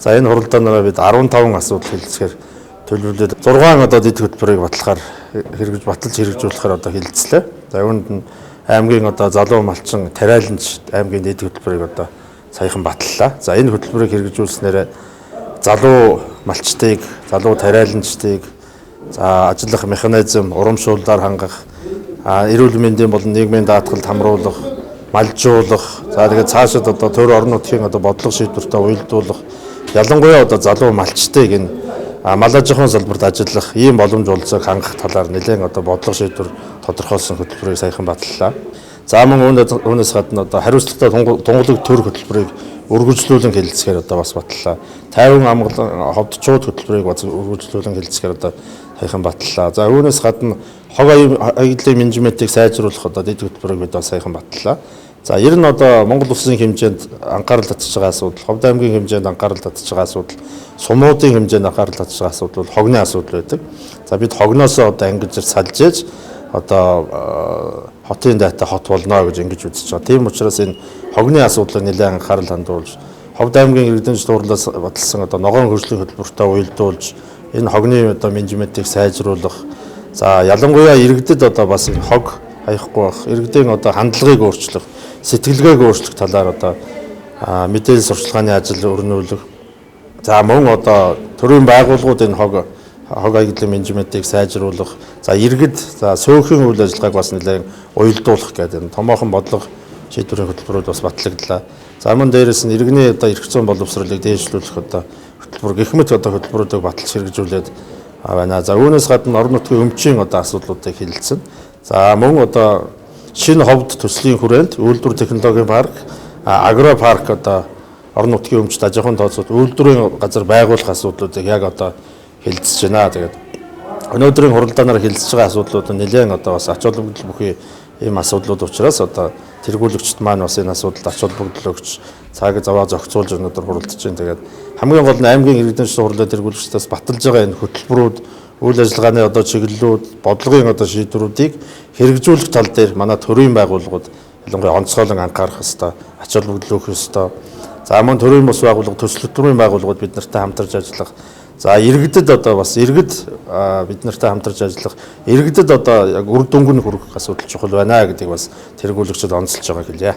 За энэ хуралдаанаараа бид 15 асуудал хэлцгээр төлөвлөлөд 6 одоо дэд хөтөлбөрийг баталж хэрэгжүүлэхээр одоо хилцлээ. За үүнд нь аймгийн одоо залуу малчин тариаланч аймгийн дэд хөтөлбөрийг одоо саяхан баталлаа. За энэ хөтөлбөрийг хэрэгжүүлснээр залуу малчтыг, залуу тариаланчдыг за ажиллах механизм, урамшууллаар хангах, эрүүл мэндийн болон нийгмийн даатгалд хамруулах, малжуулах, за тэгээд цаашид одоо төр орон нутгийн одоо бодлого шийдвэртээ уялдуулах, ялангуяа одоо залуу малчтыг энэ мал аж ахуйн салбарт ажиллах ийм боломж олцоог хангах талаар нэлээд одоо бодлого шийдвэр тодорхойлсон хөтөлбөрийг саяхан баталлаа. За мөн үүнээс гадна одоо хариуцлагатай тунгалаг төр хөтөлбөрийг үргэлжлүүлэн хэлэлцгээр одоо бас баталлаа. 50 амгалан ховдчууд хөтөлбөрийг бас үргэлжлүүлэн хэлэлцгээр одоо саяхан баталлаа. За үүнээс гадна хог аяллаа менежментийг сайжруулах одоо дэд хөтөлбөрийг бид бас саяхан баталлаа. За ер нь одоо Монгол улсын хэмжээнд анхаарал татж байгаа асуудал, Ховд аймгийн хэмжээнд анхаарал татж байгаа асуудал, сумуудын хэмжээнд анхаарал татж байгаа асуудал бол хогны асуудал байдаг. За бид хогноосоо одоо ангиж салж ээж одоо хотын дайтай хот болно гэж ингэж үзэж байгаа. Тийм учраас энэ хогны асуудлыг нэлээд анхаарал хандуулж, Ховд аймгийн иргэдийн сурлаас баталсан одоо ногоон хөржлийн хөтөлбөртөө уялдуулж, энэ хогны одоо менежментийг сайжруулах. За ялангуяа иргэдэд одоо бас хог хаяхгүй байх, иргэдийн одоо хандлагыг өөрчлөх, сэтгэлгээг өөрчлөх талаар одоо мэдээлэл сурчлагын ажил өрнүүлэх. За мөн одоо төрийн байгууллагууд энэ хог аяллаа менежментийг сайжруулах. За иргэд за сөөхөн үйл ажиллагааг бас нэлээд уялдуулах гэдэг томоохон бодлого шийдвэрийн хөтөлбөрүүд бас батлагдлаа. За мөн дээрээс нь иргэний одоо эрх зүйн боловсролыг дээшлүүлэх одоо хөтөлбөр гэх мэт одоо хөтөлбөрүүдийг баталж хэрэгжүүлээд байна. За үүнээс гадна орон нутгийн өмчийн одоо асуудлуудыг хэлэлцэн. За мөн одоо шинэ ховд төслийн хүрээнд үйлдвэр технологийн парк, агро парк одоо орон нутгийн өмчт аж ахуйн тооцоод үйлдвэрийн газар байгуулах асуудлуудыг яг одоо хэлэлцэж байна. Тэгээд өнөөдрийн хуралдаанаар хэлэлцэж байгаа асуудлууд нь нэлээд одоо бас ач холбогдол бүхий ийм асуудлууд учраас одоо тэргүүлэгчд маань бас энэ асуудалд ач холбогдол өгч цаг заваа зохицуулж өнөөдөр хуралдаж байна. Тэгээд хамгийн гол нь аймгийн иргэдийн хурлаа тэргүүлэгчдээс баталж байгаа энэ хөтөлбөрүүд, үйл ажиллагааны одоо чиглэлүүд, бодлогын одоо шийдвэрүүдийг хэрэгжүүлэх тал дээр манай төрийн байгууллагууд ялангуяа онцгойлон анхаарах ёстой, ач холбогдол өгөх ёстой. За мөн төрийн бус байгууллага, төсөл төрийн байгууллагууд бид нартай хамтарч ажиллах. За иргэдэд одоо бас иргэд бид нартай хамтарч ажиллах, иргэдэд одоо яг үр дүнг нь хүргэх асуудал чухал байна гэдгийг бас тэргүүлэгчид онцолж байгааг хэлье.